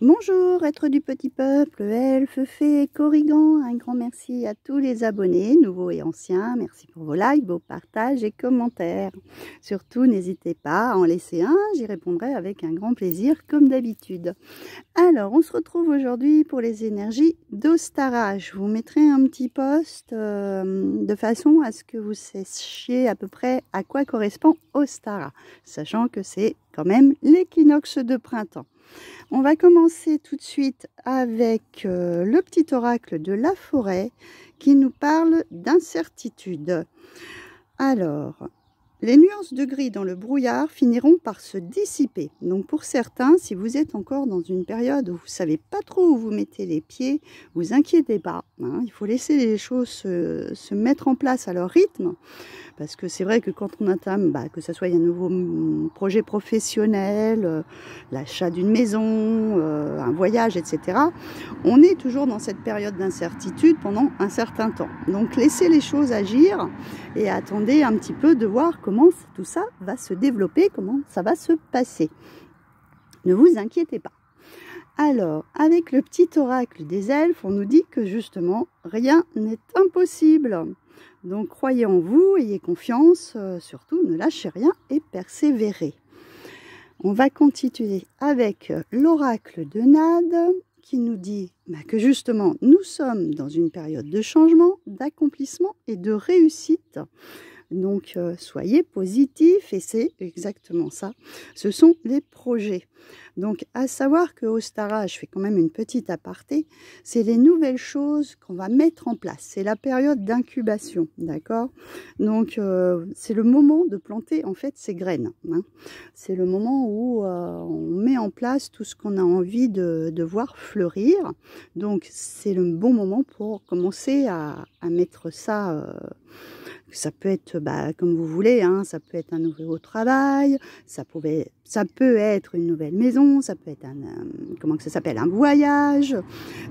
Bonjour, être du petit peuple, elfes, fées, corrigans, un grand merci à tous les abonnés, nouveaux et anciens. Merci pour vos likes, vos partages et commentaires. Surtout, n'hésitez pas à en laisser un, j'y répondrai avec un grand plaisir comme d'habitude. Alors, on se retrouve aujourd'hui pour les énergies d'Ostara. Je vous mettrai un petit post de façon à ce que vous sachiez à peu près à quoi correspond Ostara, sachant que c'est quand même l'équinoxe de printemps. On va commencer tout de suite avec le petit oracle de la forêt qui nous parle d'incertitude. Alors, les nuances de gris dans le brouillard finiront par se dissiper. Donc pour certains, si vous êtes encore dans une période où vous ne savez pas trop où vous mettez les pieds, vous inquiétez pas. Hein, il faut laisser les choses se mettre en place à leur rythme. Parce que c'est vrai que quand on entame, que ce soit un nouveau projet professionnel, l'achat d'une maison, un voyage, etc., on est toujours dans cette période d'incertitude pendant un certain temps. Donc laissez les choses agir et attendez un petit peu de voir comment tout ça va se développer, comment ça va se passer. Ne vous inquiétez pas. Alors, avec le petit oracle des elfes, on nous dit que justement, rien n'est impossible. Donc, croyez en vous, ayez confiance, surtout ne lâchez rien et persévérez. On va continuer avec l'oracle de Nade qui nous dit que justement, nous sommes dans une période de changement, d'accomplissement et de réussite. Donc, soyez positifs et c'est exactement ça. Ce sont les projets. Donc, à savoir que Ostara, je fais quand même une petite aparté, c'est les nouvelles choses qu'on va mettre en place. C'est la période d'incubation, d'accord? Donc, c'est le moment de planter en fait ces graines. Hein. C'est le moment où on met en place tout ce qu'on a envie de voir fleurir. Donc, c'est le bon moment pour commencer à mettre ça... Ça peut être comme vous voulez, hein, ça peut être un nouveau travail, ça peut être une nouvelle maison, ça peut être un voyage.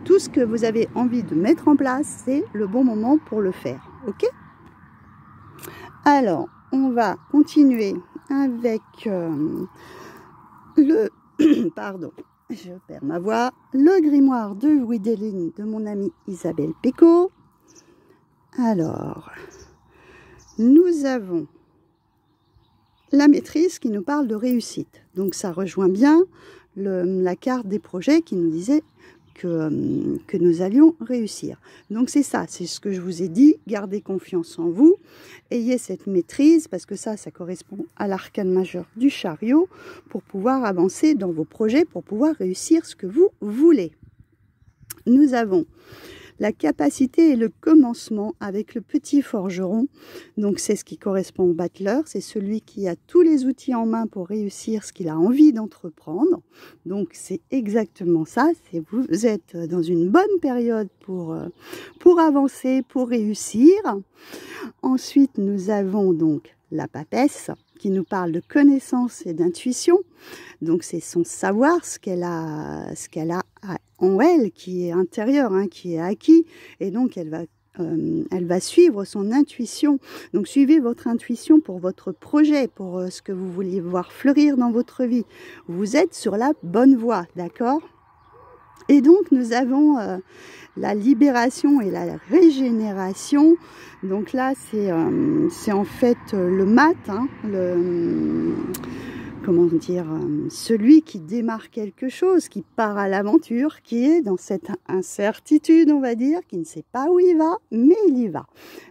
Tout ce que vous avez envie de mettre en place, c'est le bon moment pour le faire. Ok? Alors, on va continuer avec pardon, je perds ma voix, le grimoire de Wideline de mon amie Isabelle Péco. Alors... nous avons la maîtrise qui nous parle de réussite. Donc ça rejoint bien la carte des projets qui nous disait que nous allions réussir. Donc c'est ça, c'est ce que je vous ai dit, gardez confiance en vous, ayez cette maîtrise, parce que ça correspond à l'arcane majeur du chariot, pour pouvoir avancer dans vos projets, pour pouvoir réussir ce que vous voulez. Nous avons la capacité et le commencement avec le petit forgeron. Donc c'est ce qui correspond au battleur, c'est celui qui a tous les outils en main pour réussir ce qu'il a envie d'entreprendre. Donc c'est exactement ça, vous êtes dans une bonne période pour avancer, pour réussir. Ensuite nous avons donc la papesse qui nous parle de connaissance et d'intuition. Donc c'est son savoir, ce qu'elle a en elle, qui est intérieur, hein, qui est acquis, et donc elle va suivre son intuition. Donc suivez votre intuition pour votre projet, pour ce que vous vouliez voir fleurir dans votre vie. Vous êtes sur la bonne voie, d'accord? Et donc nous avons la libération et la régénération. Donc là c'est en fait le mat, hein, comment dire, celui qui démarre quelque chose, qui part à l'aventure, qui est dans cette incertitude, on va dire, qui ne sait pas où il va, mais il y va.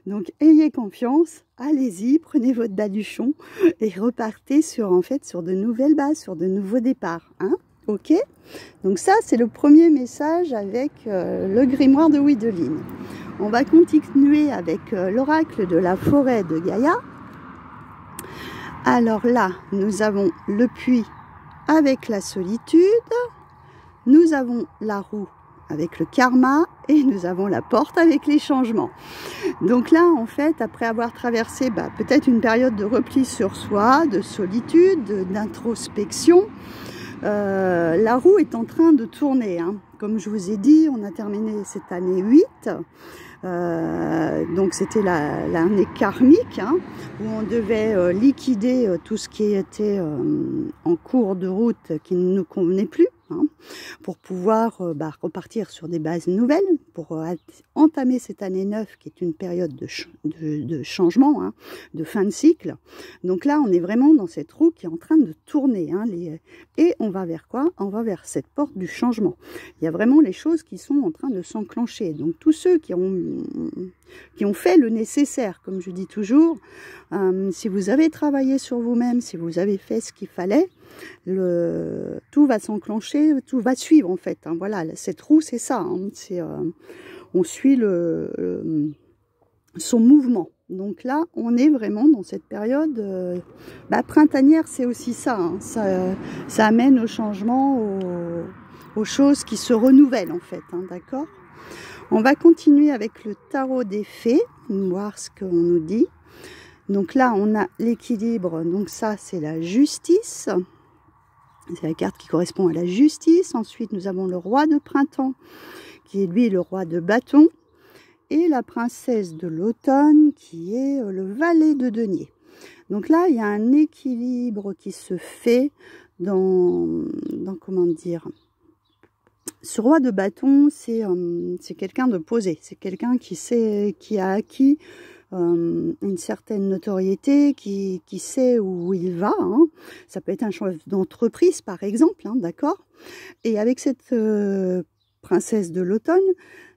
Donc ayez confiance, allez-y, prenez votre baluchon et repartez sur de nouvelles bases, sur de nouveaux départs. Hein, ok? Donc ça, c'est le premier message avec le grimoire de Wideline. On va continuer avec l'oracle de la forêt de Gaïa. Alors là, nous avons le puits avec la solitude, nous avons la roue avec le karma et nous avons la porte avec les changements. Donc là, en fait, après avoir traversé peut-être une période de repli sur soi, de solitude, d'introspection, la roue est en train de tourner. Hein. Comme je vous ai dit, on a terminé cette année 8. Donc c'était l'année karmique, hein, où on devait liquider tout ce qui était en cours de route qui ne nous convenait plus. hein, pour pouvoir repartir sur des bases nouvelles, pour entamer cette année 9 qui est une période de changement, hein, de fin de cycle. Donc là, on est vraiment dans cette roue qui est en train de tourner. Hein, et on va vers quoi? On va vers cette porte du changement. Il y a vraiment les choses qui sont en train de s'enclencher. Donc tous ceux qui ont fait le nécessaire, comme je dis toujours, si vous avez travaillé sur vous-même, si vous avez fait ce qu'il fallait, tout va s'enclencher, tout va suivre en fait. Hein, voilà, cette roue, c'est ça. Hein, on suit son mouvement. Donc là, on est vraiment dans cette période printanière, c'est aussi ça, hein, ça amène au changement, aux choses qui se renouvellent en fait, hein, d'accord? On va continuer avec le tarot des fées, voir ce qu'on nous dit. Donc là, on a l'équilibre, donc ça c'est la justice. C'est la carte qui correspond à la justice. Ensuite, nous avons le roi de printemps, qui est lui le roi de bâton. Et la princesse de l'automne, qui est le valet de denier. Donc là, il y a un équilibre qui se fait dans comment dire. Ce roi de bâton, c'est quelqu'un de posé. C'est quelqu'un qui a acquis une certaine notoriété, qui sait où il va. Hein. Ça peut être un chef d'entreprise, par exemple, hein, d'accord? Et avec cette princesse de l'automne,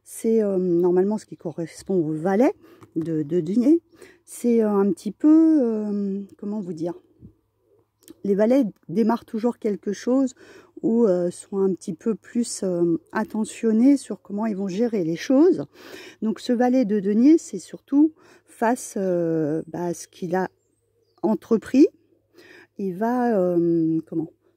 c'est normalement ce qui correspond au valet de denier. C'est un petit peu, comment vous dire, les valets démarrent toujours quelque chose ou sont un petit peu plus attentionnés sur comment ils vont gérer les choses. Donc ce valet de denier, c'est surtout face à ce qu'il a entrepris. Il va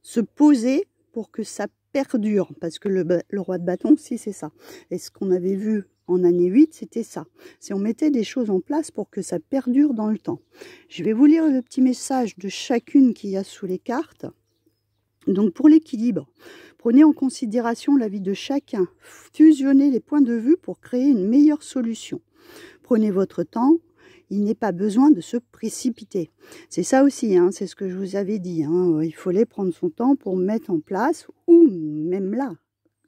se poser pour que ça perdure, parce que le roi de bâton, si c'est ça. Et ce qu'on avait vu en année 8, c'était ça. Si on mettait des choses en place pour que ça perdure dans le temps. Je vais vous lire le petit message de chacune qu'il y a sous les cartes. Donc pour l'équilibre, prenez en considération l'avis de chacun. Fusionnez les points de vue pour créer une meilleure solution. Prenez votre temps. Il n'est pas besoin de se précipiter. C'est ça aussi, hein, c'est ce que je vous avais dit. Hein, il fallait prendre son temps pour mettre en place, ou même là,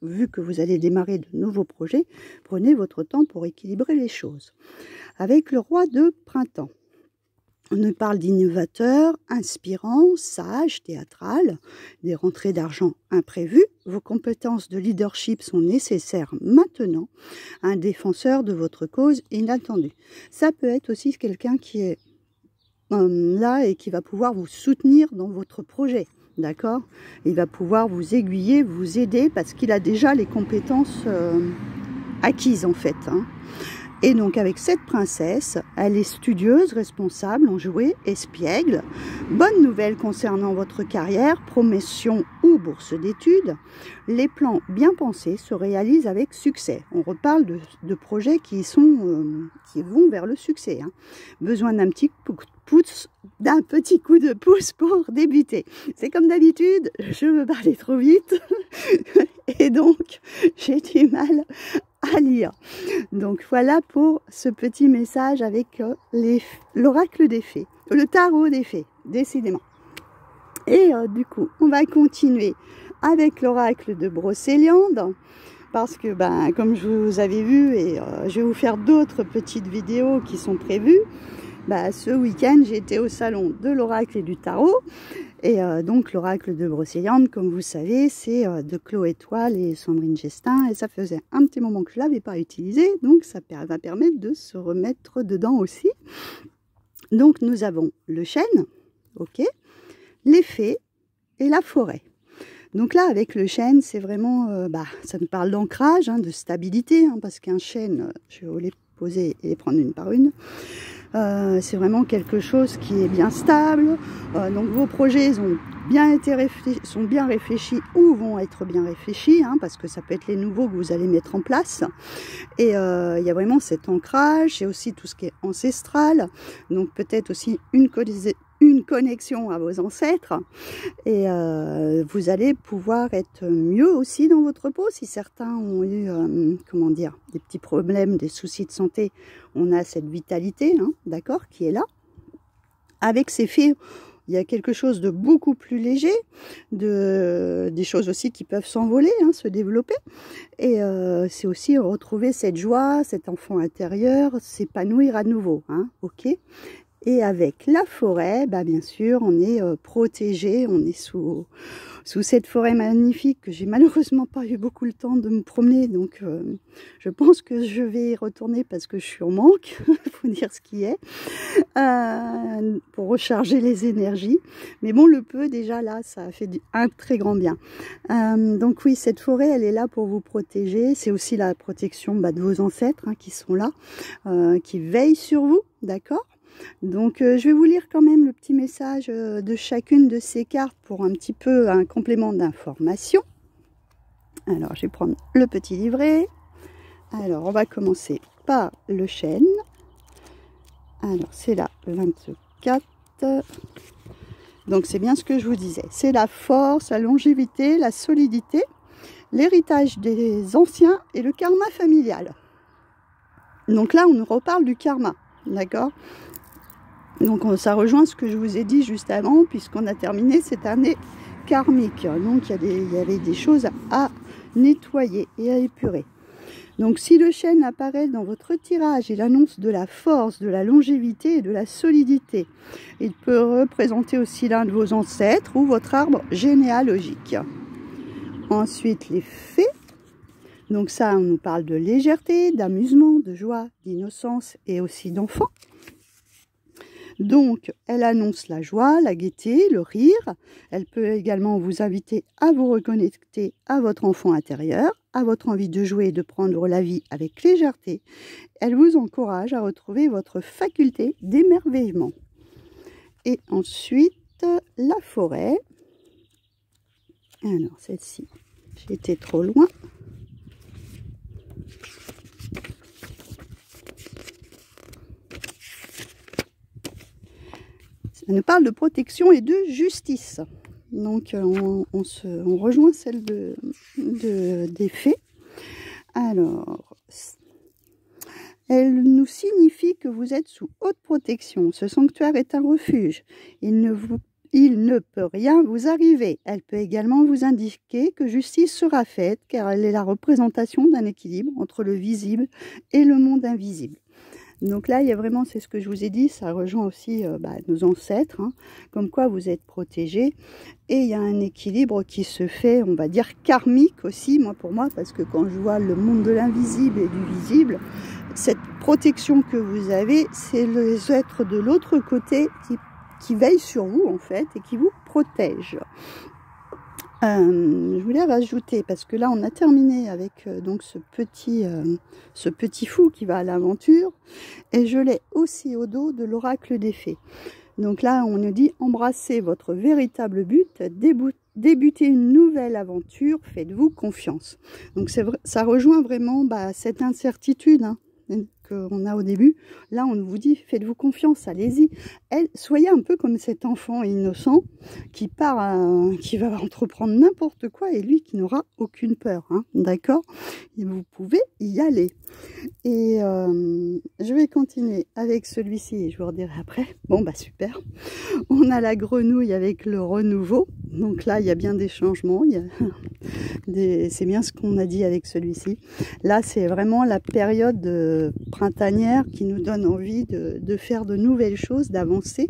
vu que vous allez démarrer de nouveaux projets, prenez votre temps pour équilibrer les choses. Avec le roi de printemps, on nous parle d'innovateur, inspirant, sage, théâtral, des rentrées d'argent imprévues. Vos compétences de leadership sont nécessaires maintenant. Un défenseur de votre cause inattendu. Ça peut être aussi quelqu'un qui est là et qui va pouvoir vous soutenir dans votre projet. D'accord? Il va pouvoir vous aiguiller, vous aider parce qu'il a déjà les compétences acquises en fait. Hein. Et donc avec cette princesse, elle est studieuse, responsable, enjouée, espiègle. Bonne nouvelle concernant votre carrière, promotion ou bourse d'études. Les plans bien pensés se réalisent avec succès. On reparle de projets qui vont vers le succès. Hein. Besoin d'un petit coup de pouce pour débuter. C'est comme d'habitude, je veux parler trop vite et donc j'ai du mal à lire. Donc voilà pour ce petit message avec l'oracle des fées, le tarot des fées, décidément. Et du coup, on va continuer avec l'oracle de Brocéliande, parce que comme je vous avais vu, et je vais vous faire d'autres petites vidéos qui sont prévues. Ce week-end, j'ai été au salon de l'oracle et du tarot. Et donc, l'oracle de Brocéliande, comme vous savez, c'est de Chloé Toile et Sandrine Gestin. Et ça faisait un petit moment que je ne l'avais pas utilisé. Donc, ça va permettre de se remettre dedans aussi. Donc, nous avons le chêne, ok, les fées et la forêt. Donc là, avec le chêne, c'est vraiment, ça nous parle d'ancrage, hein, de stabilité, hein, parce qu'un chêne, je vais vous les poser et les prendre une par une. C'est vraiment quelque chose qui est bien stable. Donc vos projets sont bien réfléchis ou vont être bien réfléchis, hein, parce que ça peut être les nouveaux que vous allez mettre en place. Et il y a vraiment cet ancrage, c'est aussi tout ce qui est ancestral. Donc peut-être aussi une connexion à vos ancêtres. Et vous allez pouvoir être mieux aussi dans votre peau. Si certains ont eu, des petits problèmes, des soucis de santé, on a cette vitalité, hein, d'accord, qui est là. Avec ces fées, il y a quelque chose de beaucoup plus léger, des choses aussi qui peuvent s'envoler, hein, se développer. Et c'est aussi retrouver cette joie, cet enfant intérieur, s'épanouir à nouveau, hein, ok. Et avec la forêt, bah bien sûr, on est protégé, on est sous cette forêt magnifique que j'ai malheureusement pas eu beaucoup le temps de me promener, donc je pense que je vais y retourner parce que je suis en manque, faut dire ce qui est, pour recharger les énergies. Mais bon, le peu déjà là, ça a fait un très grand bien. Donc oui, cette forêt, elle est là pour vous protéger. C'est aussi la protection de vos ancêtres, hein, qui sont là, qui veillent sur vous, d'accord? Donc je vais vous lire quand même le petit message de chacune de ces cartes pour un petit peu un complément d'information. Alors je vais prendre le petit livret. Alors on va commencer par le chêne. Alors c'est la 24. Donc c'est bien ce que je vous disais. C'est la force, la longévité, la solidité, l'héritage des anciens et le karma familial. Donc là on nous reparle du karma, d'accord? Donc ça rejoint ce que je vous ai dit juste avant, puisqu'on a terminé cette année karmique. Donc il y avait des choses à nettoyer et à épurer. Donc si le chêne apparaît dans votre tirage, il annonce de la force, de la longévité et de la solidité. Il peut représenter aussi l'un de vos ancêtres ou votre arbre généalogique. Ensuite les fées. Donc ça, on nous parle de légèreté, d'amusement, de joie, d'innocence et aussi d'enfant. Donc, elle annonce la joie, la gaieté, le rire. Elle peut également vous inviter à vous reconnecter à votre enfant intérieur, à votre envie de jouer et de prendre la vie avec légèreté. Elle vous encourage à retrouver votre faculté d'émerveillement. Et ensuite, la forêt. Alors, celle-ci, j'ai été trop loin. Elle nous parle de protection et de justice. Donc on rejoint celle des fées. Alors, elle nous signifie que vous êtes sous haute protection. Ce sanctuaire est un refuge. Il ne peut rien vous arriver. Elle peut également vous indiquer que justice sera faite, car elle est la représentation d'un équilibre entre le visible et le monde invisible. Donc là, il y a vraiment, c'est ce que je vous ai dit, ça rejoint aussi nos ancêtres, hein, comme quoi vous êtes protégés. Et il y a un équilibre qui se fait, on va dire, karmique aussi, pour moi, parce que quand je vois le monde de l'invisible et du visible, cette protection que vous avez, c'est les êtres de l'autre côté qui veillent sur vous, en fait, et qui vous protègent. Je voulais rajouter, parce que là on a terminé avec donc ce petit fou qui va à l'aventure, et je l'ai aussi au dos de l'oracle des fées. Donc là on nous dit: embrassez votre véritable but, débutez une nouvelle aventure, faites-vous confiance. Donc ça rejoint vraiment cette incertitude, hein, qu'on a au début. Là on vous dit: faites-vous confiance, allez-y. Soyez un peu comme cet enfant innocent qui qui va entreprendre n'importe quoi, et lui qui n'aura aucune peur, hein, d'accord? Vous pouvez y aller. Et je vais continuer avec celui-ci et je vous redirai après. Bon super. On a la grenouille avec le renouveau. Donc là il y a bien des changements, c'est bien ce qu'on a dit avec celui-ci. Là c'est vraiment la période printanière qui nous donne envie de faire de nouvelles choses, d'avancer,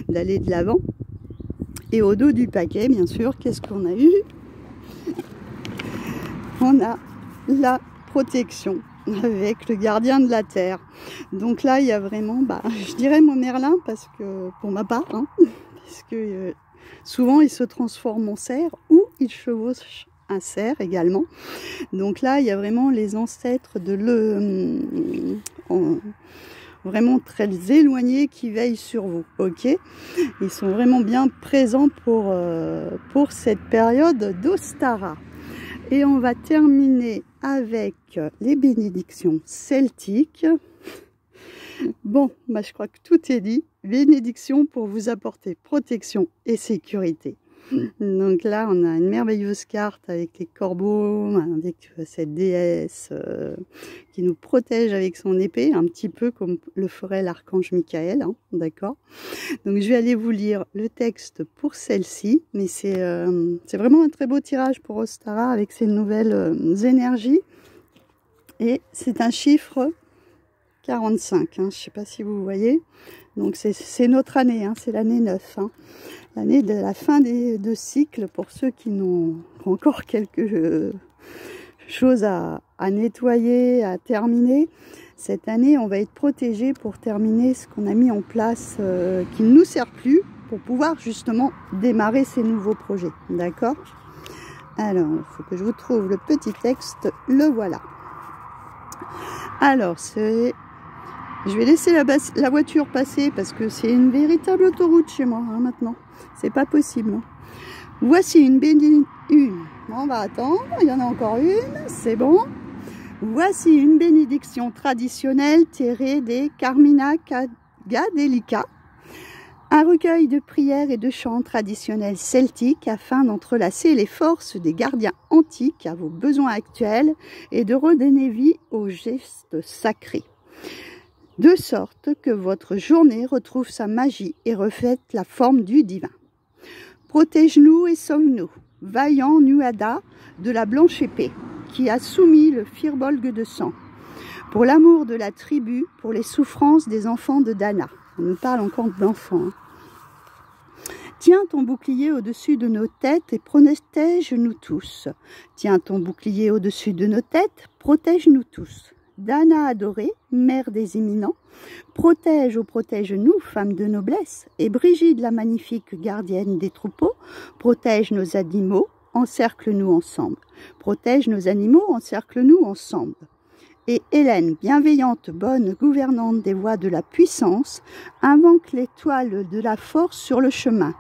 d'aller de l'avant. Et au dos du paquet, bien sûr, qu'est-ce qu'on a eu? On a la protection avec le gardien de la terre. Donc là il y a vraiment, je dirais mon Merlin, parce que pour ma part, hein, parce que souvent il se transforme en cerf ou il chevauche un cerf également. Donc là il y a vraiment les ancêtres vraiment très éloignés qui veillent sur vous, ok? Ils sont vraiment bien présents pour cette période d'Ostara. Et on va terminer avec les bénédictions celtiques. Bon, je crois que tout est dit. Bénédiction pour vous apporter protection et sécurité. Donc là, on a une merveilleuse carte avec les corbeaux, avec cette déesse qui nous protège avec son épée, un petit peu comme le ferait l'archange Michael, hein, d'accord? Donc je vais aller vous lire le texte pour celle-ci, mais c'est vraiment un très beau tirage pour Ostara avec ses nouvelles énergies. Et c'est un chiffre 45, hein, je ne sais pas si vous voyez. Donc c'est notre année, hein, c'est l'année 9. Hein. L'année de la fin de cycle pour ceux qui ont encore quelque chose à nettoyer, à terminer. Cette année, on va être protégé pour terminer ce qu'on a mis en place qui ne nous sert plus pour pouvoir justement démarrer ces nouveaux projets. D'accord? Alors, il faut que je vous trouve le petit texte. Le voilà. Alors, je vais laisser la voiture passer parce que c'est une véritable autoroute chez moi hein, maintenant. C'est pas possible. Hein. Voici une bénédiction. On va attendre, il y en a encore une, c'est bon. Voici une bénédiction traditionnelle tirée des Carmina Gadelica, un recueil de prières et de chants traditionnels celtiques afin d'entrelacer les forces des gardiens antiques à vos besoins actuels et de redonner vie aux gestes sacrés. De sorte que votre journée retrouve sa magie et reflète la forme du divin. Protège-nous et sauve-nous, vaillant Nuada de la blanche épée, qui a soumis le firbolg de sang, pour l'amour de la tribu, pour les souffrances des enfants de Dana. On nous parle encore d'enfants. Hein. Tiens ton bouclier au-dessus de nos têtes et protège-nous tous. Tiens ton bouclier au-dessus de nos têtes, protège-nous tous. Dana adorée, mère des éminents, protège ou protège-nous, femme de noblesse, et Brigitte, la magnifique gardienne des troupeaux, protège nos animaux, encercle-nous ensemble. Protège nos animaux, encercle-nous ensemble. Et Hélène, bienveillante, bonne gouvernante des voies de la puissance, invoque l'étoile de la force sur le chemin.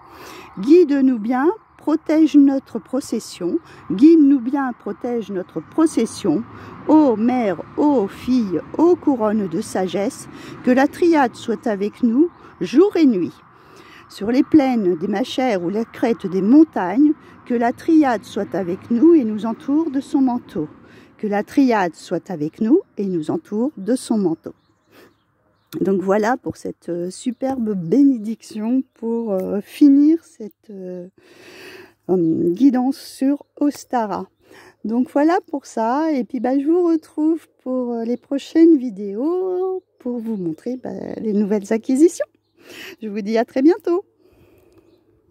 Guide-nous bien, protège notre procession, guide-nous bien, protège notre procession. Ô mère, ô fille, ô couronne de sagesse, que la triade soit avec nous, jour et nuit. Sur les plaines des machères ou les crêtes des montagnes, que la triade soit avec nous et nous entoure de son manteau. Que la triade soit avec nous et nous entoure de son manteau. Donc voilà pour cette superbe bénédiction pour finir cette guidance sur Ostara. Donc voilà pour ça, et puis je vous retrouve pour les prochaines vidéos pour vous montrer les nouvelles acquisitions. Je vous dis à très bientôt.